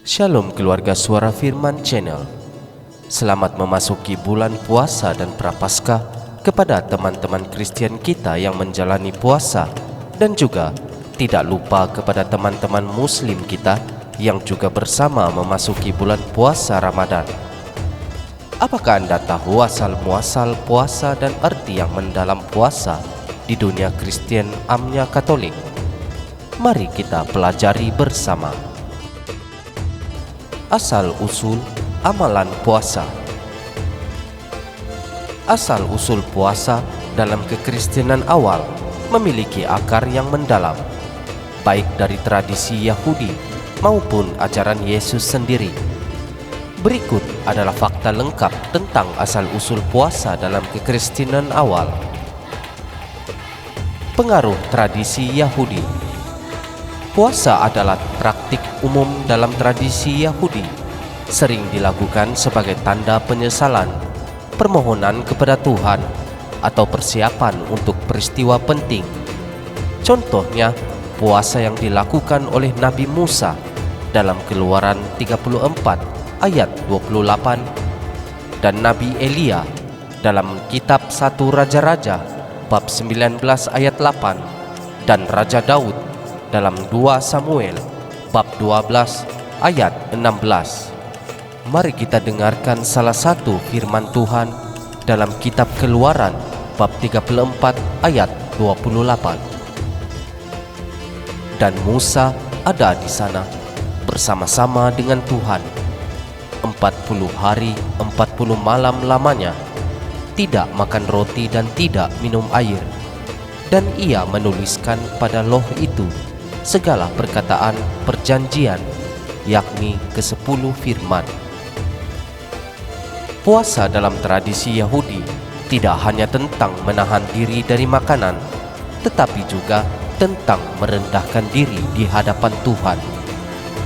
Shalom keluarga Suara Firman Channel. Selamat memasuki bulan puasa dan prapaskah kepada teman-teman Kristen kita yang menjalani puasa, dan juga tidak lupa kepada teman-teman Muslim kita yang juga bersama memasuki bulan puasa Ramadan. Apakah Anda tahu asal-muasal puasa dan arti yang mendalam puasa di dunia Kristen amnya Katolik? Mari kita pelajari bersama. Asal-usul amalan puasa. Asal-usul puasa dalam kekristenan awal memiliki akar yang mendalam, baik dari tradisi Yahudi maupun ajaran Yesus sendiri. Berikut adalah fakta lengkap tentang asal-usul puasa dalam kekristenan awal. Pengaruh tradisi Yahudi. Puasa adalah praktik umum dalam tradisi Yahudi, sering dilakukan sebagai tanda penyesalan, permohonan kepada Tuhan, atau persiapan untuk peristiwa penting. Contohnya, puasa yang dilakukan oleh Nabi Musa dalam Keluaran 34 ayat 28 dan Nabi Elia dalam kitab 1 Raja-Raja bab 19 ayat 8 dan Raja Daud dalam 2 Samuel bab 12 ayat 16. Mari kita dengarkan salah satu firman Tuhan dalam kitab Keluaran bab 34 ayat 28. Dan Musa ada di sana bersama-sama dengan Tuhan 40 hari 40 malam lamanya, tidak makan roti dan tidak minum air. Dan ia menuliskan pada loh itu segala perkataan perjanjian, yakni ke-10 firman. Puasa dalam tradisi Yahudi tidak hanya tentang menahan diri dari makanan, tetapi juga tentang merendahkan diri di hadapan Tuhan.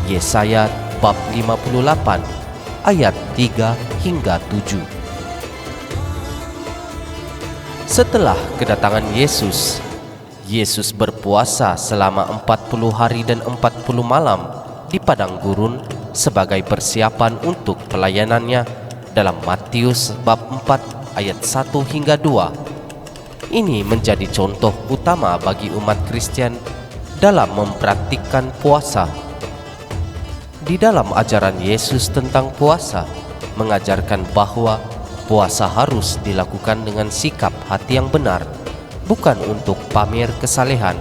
Yesaya bab 58 ayat 3 hingga 7. Setelah kedatangan Yesus berpuasa selama 40 hari dan 40 malam di padang gurun sebagai persiapan untuk pelayanannya dalam Matius bab 4 ayat 1 hingga 2. Ini menjadi contoh utama bagi umat Kristen dalam mempraktikkan puasa. Di dalam ajaran Yesus tentang puasa, mengajarkan bahwa puasa harus dilakukan dengan sikap hati yang benar, bukan untuk pamer kesalehan,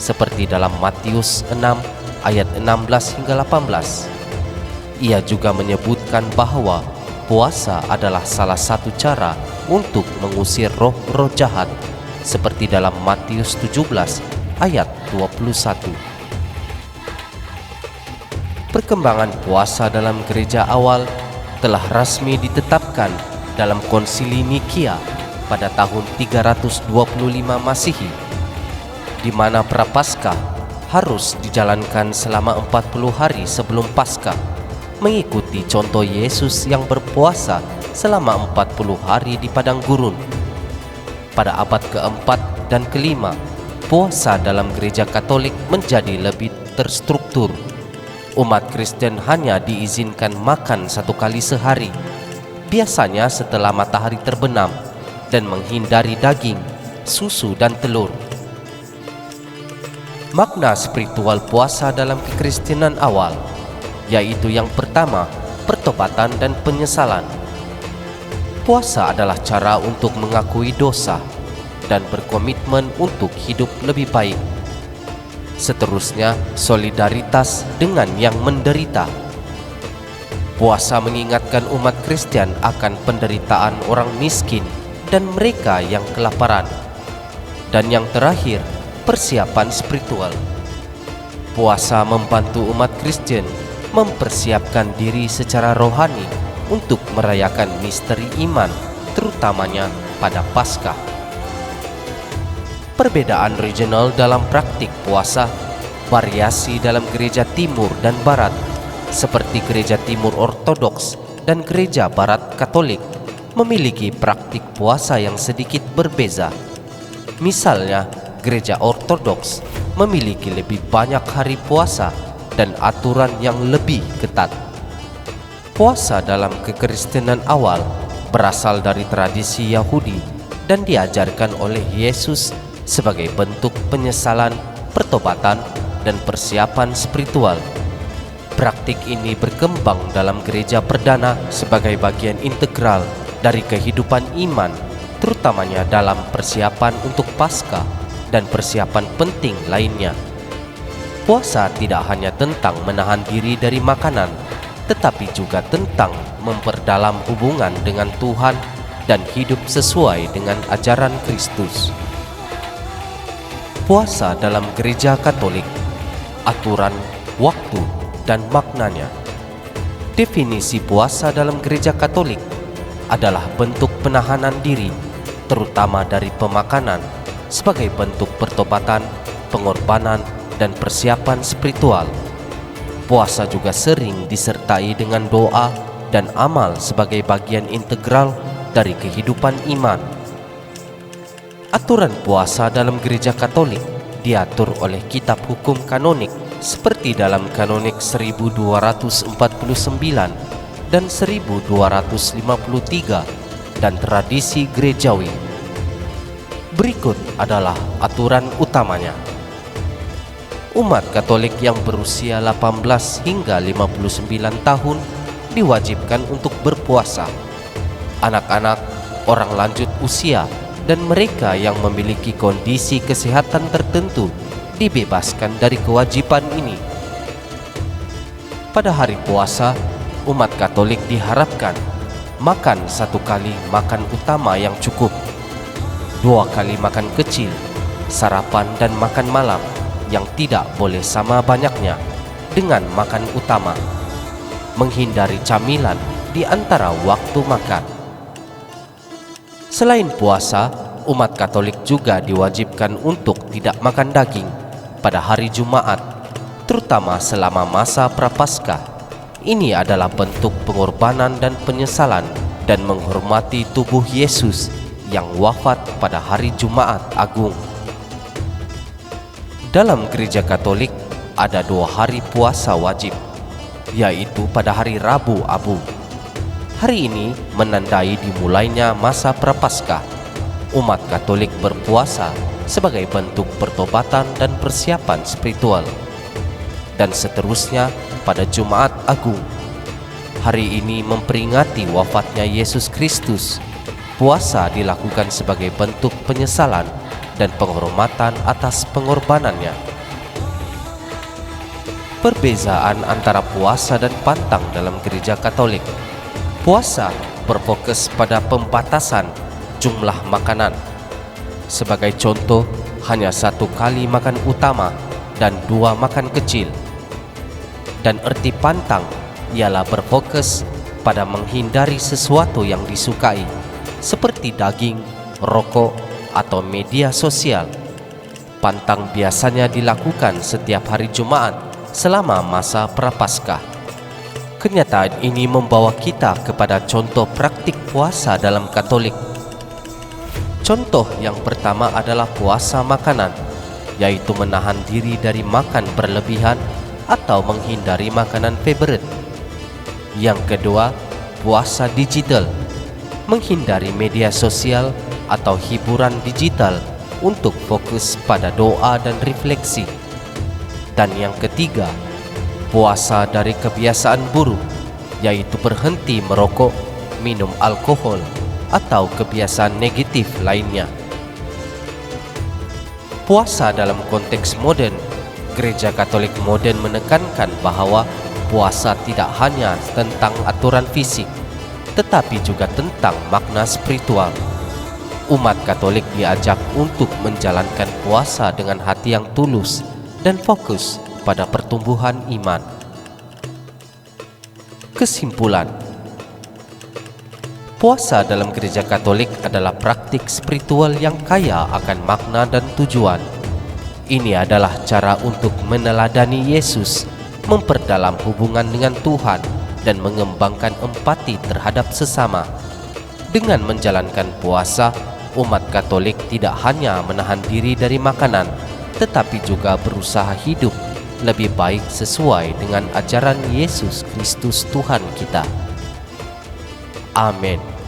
seperti dalam Matius 6 ayat 16 hingga 18. Ia juga menyebutkan bahwa puasa adalah salah satu cara untuk mengusir roh-roh jahat, seperti dalam Matius 17 ayat 21. Perkembangan puasa dalam gereja awal telah resmi ditetapkan dalam Konsili Nikia pada tahun 325 Masehi, di mana prapaskah harus dijalankan selama 40 hari sebelum Paskah, mengikuti contoh Yesus yang berpuasa selama 40 hari di padang gurun. Pada abad keempat dan kelima, puasa dalam gereja Katolik menjadi lebih terstruktur. Umat Kristen hanya diizinkan makan 1 kali sehari, biasanya setelah matahari terbenam, dan menghindari daging, susu, dan telur. Makna spiritual puasa dalam kekristenan awal, yaitu yang pertama, pertobatan dan penyesalan. Puasa adalah cara untuk mengakui dosa dan berkomitmen untuk hidup lebih baik. Seterusnya, solidaritas dengan yang menderita. Puasa mengingatkan umat Kristen akan penderitaan orang miskin dan mereka yang kelaparan. Dan yang terakhir, persiapan spiritual. Puasa membantu umat Kristen mempersiapkan diri secara rohani untuk merayakan misteri iman, terutamanya pada Paskah. Perbedaan regional dalam praktik puasa, variasi dalam gereja timur dan barat, seperti gereja timur Ortodoks dan gereja barat Katolik, memiliki praktik puasa yang sedikit berbeza. Misalnya, gereja Ortodoks memiliki lebih banyak hari puasa dan aturan yang lebih ketat. Puasa dalam kekristenan awal berasal dari tradisi Yahudi dan diajarkan oleh Yesus sebagai bentuk penyesalan, pertobatan, dan persiapan spiritual. Praktik ini berkembang dalam gereja perdana sebagai bagian integral dari kehidupan iman, terutamanya dalam persiapan untuk Paskah dan persiapan penting lainnya. Puasa tidak hanya tentang menahan diri dari makanan, tetapi juga tentang memperdalam hubungan dengan Tuhan dan hidup sesuai dengan ajaran Kristus. Puasa dalam gereja Katolik, aturan, waktu, dan maknanya. Definisi puasa dalam gereja Katolik adalah bentuk penahanan diri, terutama dari pemakanan, sebagai bentuk pertobatan, pengorbanan, dan persiapan spiritual. Puasa juga sering disertai dengan doa dan amal sebagai bagian integral dari kehidupan iman. Aturan puasa dalam gereja Katolik diatur oleh kitab hukum kanonik seperti dalam Kanonik 1249 dan 1253 dan tradisi gerejawi. Berikut adalah aturan utamanya. Umat Katolik yang berusia 18 hingga 59 tahun diwajibkan untuk berpuasa. Anak-anak, orang lanjut usia, dan mereka yang memiliki kondisi kesehatan tertentu dibebaskan dari kewajiban ini. Pada hari puasa, umat Katolik diharapkan makan 1 kali makan utama yang cukup, 2 kali makan kecil, sarapan dan makan malam yang tidak boleh sama banyaknya dengan makan utama, menghindari camilan di antara waktu makan. Selain puasa, umat Katolik juga diwajibkan untuk tidak makan daging pada hari Jumat, terutama selama masa Prapaskah. Ini adalah bentuk pengorbanan dan penyesalan dan menghormati tubuh Yesus yang wafat pada hari Jumat Agung. Dalam gereja Katolik ada 2 hari puasa wajib, yaitu pada hari Rabu Abu. Hari ini menandai dimulainya masa Prapaskah. Umat Katolik berpuasa sebagai bentuk pertobatan dan persiapan spiritual. Dan seterusnya pada Jumat Agung. Hari ini memperingati wafatnya Yesus Kristus. Puasa dilakukan sebagai bentuk penyesalan dan penghormatan atas pengorbanannya. Perbezaan antara puasa dan pantang dalam gereja Katolik. Puasa berfokus pada pembatasan jumlah makanan. Sebagai contoh, hanya 1 kali makan utama dan 2 makan kecil. Dan erti pantang ialah berfokus pada menghindari sesuatu yang disukai, seperti daging, rokok, atau media sosial. Pantang biasanya dilakukan setiap hari Jumat selama masa Prapaskah. Kenyataan ini membawa kita kepada contoh praktik puasa dalam Katolik. Contoh yang pertama adalah puasa makanan, yaitu menahan diri dari makan berlebihan atau menghindari makanan favorit. Yang kedua, puasa digital, menghindari media sosial atau hiburan digital untuk fokus pada doa dan refleksi. Dan yang ketiga, puasa dari kebiasaan buruk, yaitu berhenti merokok, minum alkohol, atau kebiasaan negatif lainnya. Puasa dalam konteks modern, Gereja Katolik modern menekankan bahwa puasa tidak hanya tentang aturan fisik, tetapi juga tentang makna spiritual. Umat Katolik diajak untuk menjalankan puasa dengan hati yang tulus dan fokus pada pertumbuhan iman. Kesimpulan, puasa dalam gereja Katolik adalah praktik spiritual yang kaya akan makna dan tujuan. Ini adalah cara untuk meneladani Yesus, memperdalam hubungan dengan Tuhan, dan mengembangkan empati terhadap sesama. Dengan menjalankan puasa, umat Katolik tidak hanya menahan diri dari makanan, tetapi juga berusaha hidup lebih baik sesuai dengan ajaran Yesus Kristus Tuhan kita. Amin.